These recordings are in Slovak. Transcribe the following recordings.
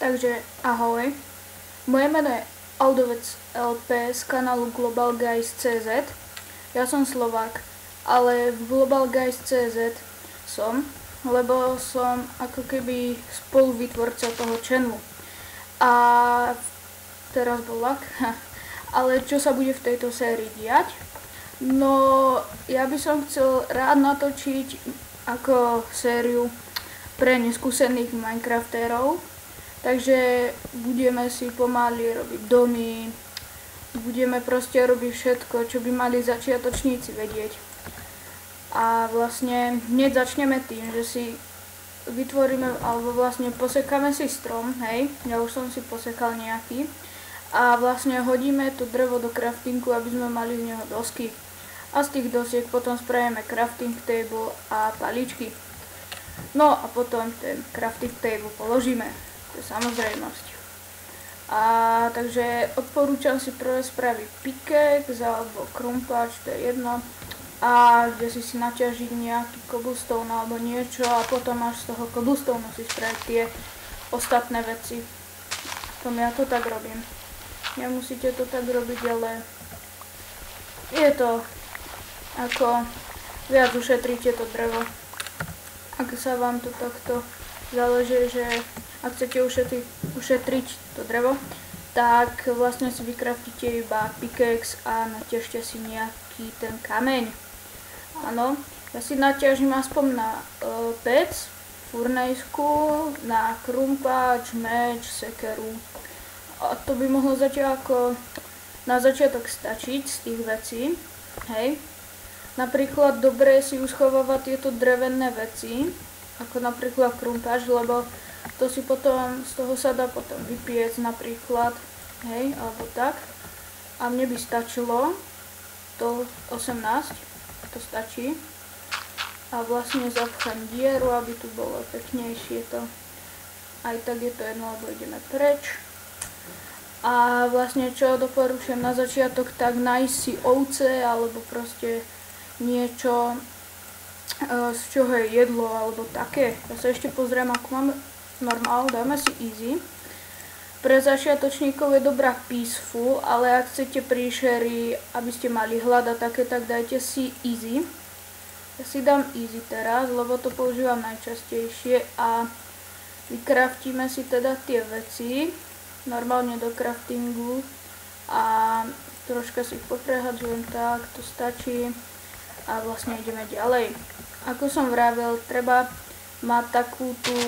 Takže ahoj, moje meno je Aldovec LP z kanálu Global Guys.cz. Ja som Slovák, ale v Global Guys.cz som, lebo som ako keby spoluvytvorca toho channelu. A teraz bol lak. Ale čo sa bude v tejto sérii diať? No, ja by som chcel rád natočiť ako sériu pre neskúsených Minecraftérov. Takže budeme si pomaly robiť domy, budeme proste robiť všetko, čo by mali začiatočníci vedieť. A vlastne hneď začneme tým, že si vytvoríme, alebo vlastne posekáme si strom, hej, ja už som si posekal nejaký. A vlastne hodíme to drevo do craftingu, aby sme mali z neho dosky. A z tých dosiek potom spravíme crafting table a paličky. No a potom ten crafting table položíme. To je samozrejmosť. A takže odporúčam si prvé spraviť pickaxe alebo krumpáč, to je jedno. A kde si naťažiť nejaký cobblestone alebo niečo a potom až z toho cobblestone si spraviť tie ostatné veci. Ja to tak robím. Nemusíte to tak robiť, ale je to ako viac ušetríte to drevo. Ak sa vám to takto záleží, že ak chcete ušetriť to drevo, tak vlastne si vykraftíte iba pickaxe a naťažte si nejaký ten kameň. Áno, ja si naťažím aspoň na pec, furnejsku, na krumpáč, meč, sekeru. A to by mohlo zatiaľ ako na začiatok stačiť z tých vecí. Hej. Napríklad dobre si uschovávať tieto drevené veci, ako napríklad krumpáč, lebo to si potom, z toho sa dá potom vypiec napríklad, hej, alebo tak. A mne by stačilo to 18, to stačí. A vlastne zapchám dieru, aby tu bolo peknejšie to. Aj tak je to jedno, lebo ideme preč. A vlastne čo doporučujem na začiatok, tak nájsť si ovce, alebo proste niečo, z čoho je jedlo, alebo také. Ja sa ešte pozriem, ako máme normál, dáme si easy. Pre začiatočníkov je dobrá peaceful, ale ak chcete príšery, aby ste mali hlad a také, tak dajte si easy. Ja si dám easy teraz, lebo to používam najčastejšie a vykraftíme si teda tie veci normálne do craftingu a troška si ich poprehadzujem, tak to stačí a vlastne ideme ďalej. Ako som vravel, treba mať takú tú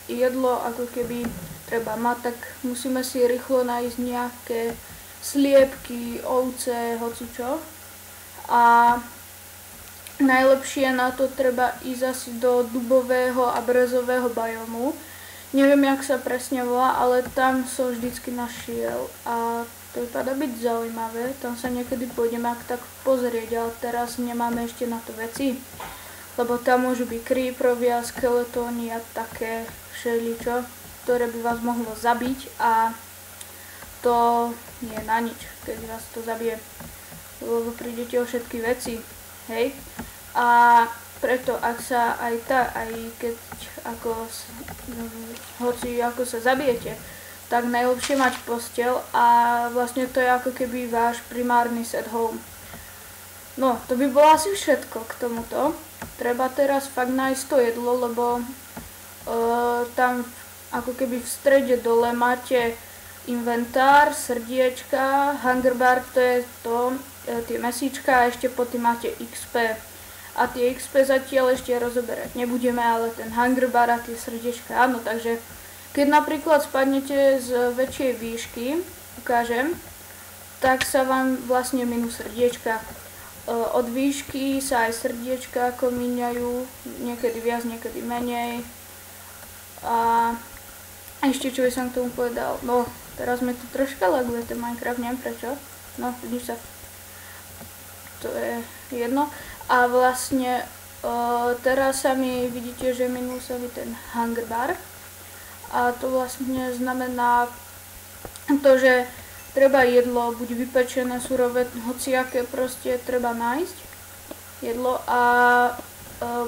jedlo, ako keby treba mať, tak musíme si rýchlo nájsť nejaké sliepky, ovce, hocičo. A najlepšie na to treba ísť asi do dubového a brezového biomu. Neviem, jak sa presne volá, ale tam som vždycky našiel a to vypadá byť zaujímavé. Tam sa niekedy pôjdeme tak pozrieť, ale teraz nemáme ešte na to veci. Lebo tam môžu byť creeperovia, skeletóny a také všeličo, ktoré by vás mohlo zabiť a to nie je na nič, keď vás to zabije. Lebo prídete o všetky veci, hej. A preto ak sa aj keď ako sa zabijete, tak najlepšie mať posteľ a vlastne to je ako keby váš primárny set home. No, to by bolo asi všetko k tomuto. Treba teraz fakt nájsť to jedlo, lebo tam ako keby v strede dole máte inventár, srdiečka, hunger bar, to je to, tie mesíčka a ešte pod tým máte XP. A tie XP zatiaľ ešte rozoberať nebudeme, ale ten hunger bar a tie srdiečka, áno, takže keď napríklad spadnete z väčšej výšky, ukážem, tak sa vám vlastne minú srdiečka. Od výšky sa aj srdiečka ako míňajú, niekedy viac, niekedy menej. A ešte čo by som k tomu povedal, no teraz mi tu troška laguje ten Minecraft, neviem prečo, no vidíš sa, to je jedno. A vlastne teraz sa mi, vidíte, že minul sa mi ten hunger bar. A to vlastne znamená to, že treba jedlo, buď vypečené, surové, hociaké proste treba nájsť jedlo a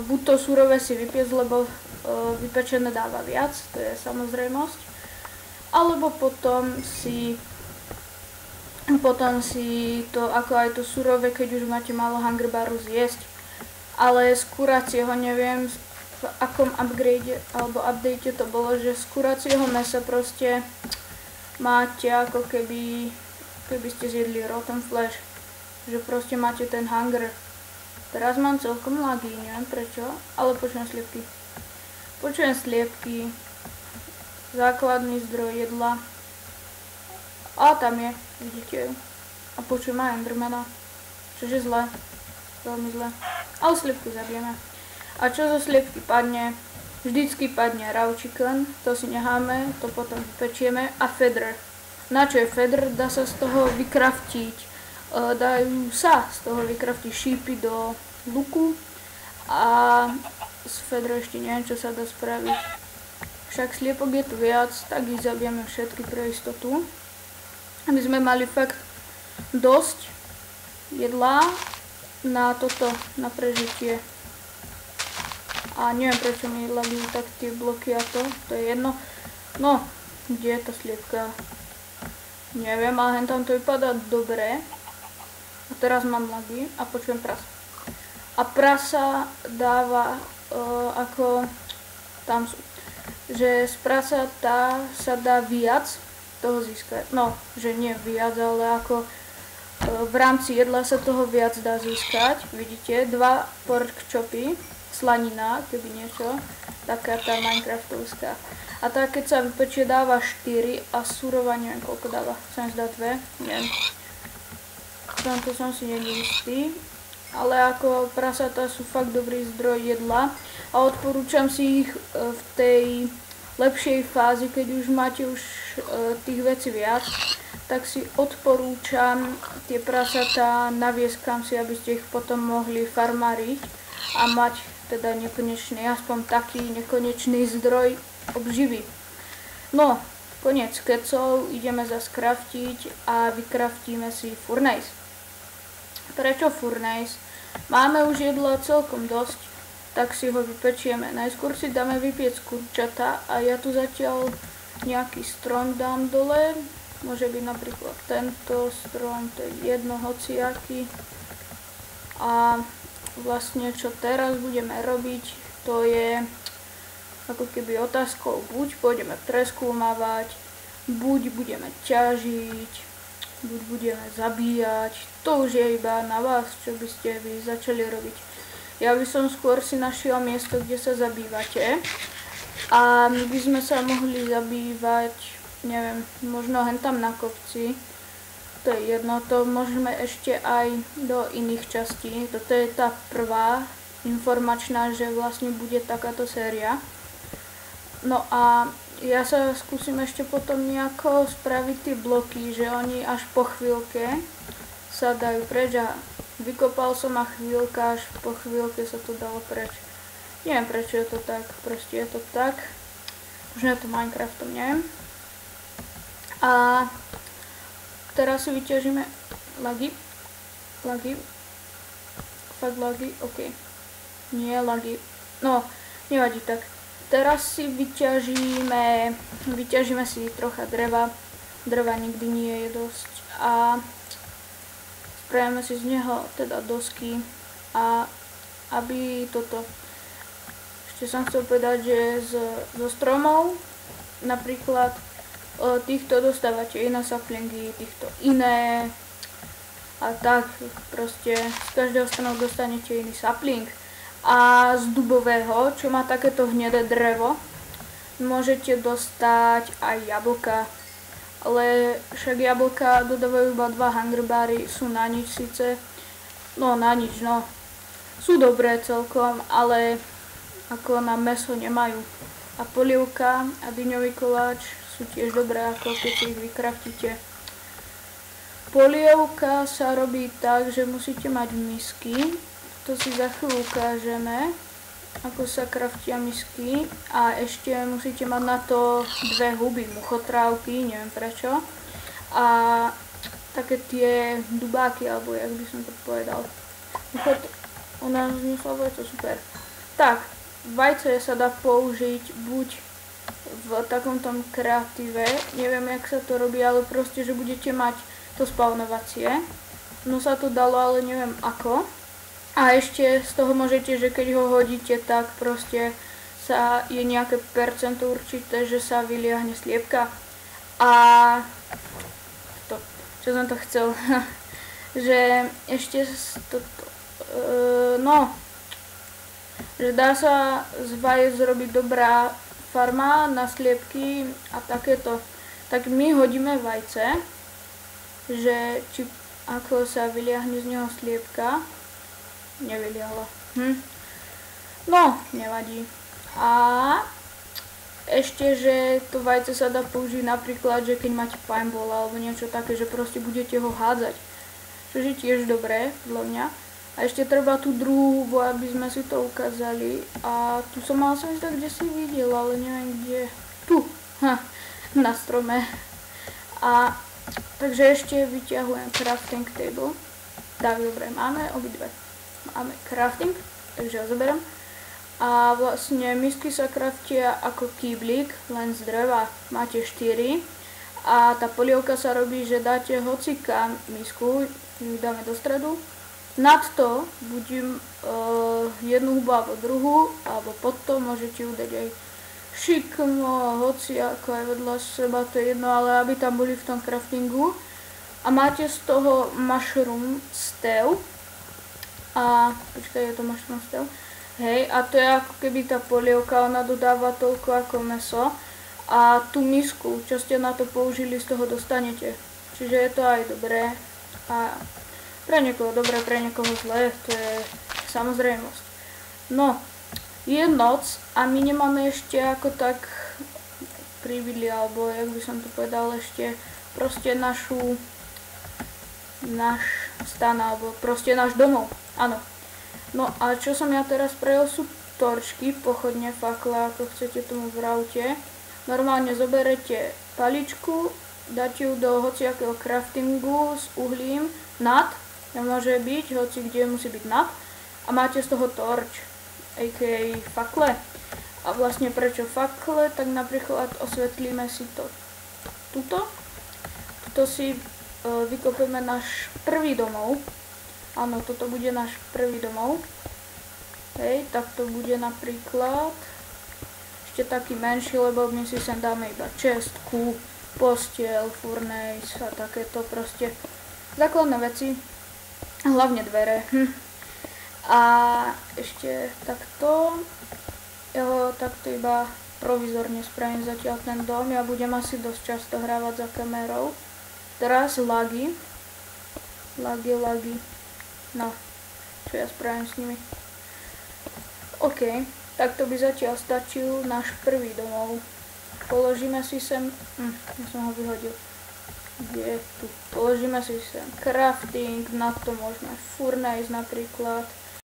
buď to surové si vypiecť, lebo vypečené dáva viac, to je samozrejmosť. Alebo potom si to, ako aj to surové, keď už máte málo hungerbaru, zjesť. Ale z kuracieho neviem, v akom upgrade alebo update to bolo, že z kuracieho mesa proste máte ako keby ste zjedli rotten flesh. Že proste máte ten hunger. Teraz mám celkom lagy, neviem prečo, ale počujem sliepky. Základný zdroj jedla. A tam je, vidíte ju. A počujem aj Endermana. Čože zle. Veľmi zle. Ale sliepku zabijeme. A čo zo sliepky padne? Vždycky padne raw chicken, to si necháme, to potom vypečieme. A feather. Na čo je feather? Dá sa z toho vykraftiť. Dajú sa z toho vykraftiť šípy do luku. A z feather ešte neviem, čo sa dá spraviť. Však sliepok je tu viac, tak ich zabijeme všetky pre istotu. Aby sme mali fakt dosť jedla na toto, na prežitie. A neviem prečo mi lagujú tak tie bloky a to je jedno. No, kde je tá sliepka? Neviem, ale hentam to vypadá dobre. A teraz mám lagy a počujem prasa. A prasa dáva ako tam sú. Že z prasatá sa dá viac toho získať. No, že nie viac, ale ako v rámci jedla sa toho viac dá získať. Vidíte, 2 pork chopy, slanina, keby niečo, taká tá minecraftovská. A tá, keď sa vypečie, dáva 4 a surová neviem koľko dáva. Sa mi zdá 2, neviem. To som si neistý. Ale ako prasatá sú fakt dobrý zdroj jedla a odporúčam si ich v tej lepšej fázi, keď už máte tých vecí viac, tak si odporúčam tie prasatá naviesť kam si, aby ste ich potom mohli farmáriť a mať teda nekonečný, aspoň taký nekonečný zdroj obživy. No, koniec kecov, ideme zase craftiť a vykraftíme si furnace. Prečo furnace? Máme už jedla celkom dosť, tak si ho vypečieme. Najskôr si dáme vypiec kurčata a ja tu zatiaľ nejaký strom dám dole. Môže byť napríklad tento strom, to je jedno hociaký. A vlastne čo teraz budeme robiť, to je ako keby otázkou, buď pôjdeme preskúmavať, buď budeme ťažiť, buď budeme zabíjať. To už je iba na vás, čo by ste vy začali robiť. Ja by som skôr si našiel miesto, kde sa zabývate. A my by sme sa mohli zabývať, neviem, možno hentam na kopci. To je jedno, to môžeme ešte aj do iných častí. Toto je tá prvá informačná, že vlastne bude takáto séria. No a ja sa skúsim ešte potom nejako spraviť tie bloky, že oni až po chvíľke sa dajú preč a vykopal som a chvíľka, až po chvíľke sa to dalo preč. Neviem prečo je to tak, proste je to tak. Možno je to Minecraftom, neviem. A teraz si vyťažíme lagy. Fakt lagy, ok. Nie lagy, no nevadí tak. Teraz si vyťažíme si trocha dreva. Dreva nikdy nie je dosť a spravíme si z neho teda dosky a aby toto. Ešte som chcel povedať, že zo stromov napríklad týchto dostávate iné saplingy, týchto iné a tak proste z každého stromu dostanete iný sapling. A z dubového, čo má takéto hnedé drevo, môžete dostať aj jablka. Ale však jablka dodávajú iba 2 hungerbary, sú na nič síce. No na nič, no. Sú dobré celkom, ale ako na mäso nemajú. A polievka a dyňový koláč sú tiež dobré, ako keď si ich vykraftíte. Polievka sa robí tak, že musíte mať misky. To si za chvíľu ukážeme, ako sa kraftia misky. A ešte musíte mať na to 2 huby, muchotrávky, neviem prečo. A také tie dubáky, alebo jak by som to povedal. U nás zmyslovo je to super. Tak, vajce sa dá použiť buď v takomto kreatíve, neviem jak sa to robí, ale proste, že budete mať to spawnovacie. No sa to dalo, ale neviem ako. A ešte z toho môžete, že keď ho hodíte, tak proste je nejaké percento určité, že sa vyliahne sliepka. A to, čo som to chcel, že ešte že dá sa z vajec zrobiť dobrá farma na sliepky a takéto. Tak my hodíme vajce, že či ako sa vyliahne z neho sliepka. Nevyliahla. No, nevadí. A ešte, že to vajce sa dá použiť napríklad, že keď máte paintball alebo niečo také, že proste budete ho hádzať. Čo je tiež dobré, podľa mňa. A ešte treba tú druhú, aby sme si to ukázali. A tu som mal som tak, kde si videl, ale neviem kde. Tu, na strome. A takže ešte vyťahujem crafting table. Tak, dobre, máme obidve. Máme crafting, takže ho zoberiem. A vlastne misky sa craftia ako kýblik, len z dreva. Máte 4. A tá polievka sa robí, že dáte hocikam misku, ju dáme do stredu. Nad to budím jednu hubu alebo druhú, alebo pod to môžete ju dať aj šikmo, hoci ako aj vedľa seba, to je jedno, ale aby tam boli v tom craftingu. A máte z toho mushroom stew. A počkaj, je to mushroom stew. Hej, a to je ako keby tá polievka, ona dodáva toľko ako mäso. A tú misku, čo ste na to použili, z toho dostanete. Čiže je to aj dobré. A pre niekoho dobré, pre niekoho zlé, to je samozrejmosť. No, je noc a my nemáme ešte ako tak pribydli, alebo jak by som to povedal, ešte proste náš stan, alebo proste náš domov, áno. No a čo som ja teraz prejel sú torčky, pochodne, fakla, ako chcete tomu vravte. Normálne zoberete paličku, dáte ju do hociakého craftingu s uhlím nad, nemôže byť, hoci kde musí byť nad, a máte z toho torč, a.k.a. fakle. A vlastne prečo fakle, tak napríklad osvetlíme si to tuto. Tuto si vykopeme náš prvý domov. Áno, toto bude náš prvý domov. Hej, tak to bude napríklad ešte taký menší, lebo my si sem dáme iba čestku, postiel, furnace a takéto proste základné veci. Hlavne dvere. A ešte takto. Ja ho takto iba provizorne spravím zatiaľ ten dom. Ja budem asi dosť často hrávať za kamerou. Teraz lagy. Lagy. No, čo ja spravím s nimi. OK, tak to by zatiaľ stačil náš prvý domov. Položíme si sem... ja som ho vyhodil. Kde je tu? Položíme si sem crafting, na to môžeme furnace napríklad.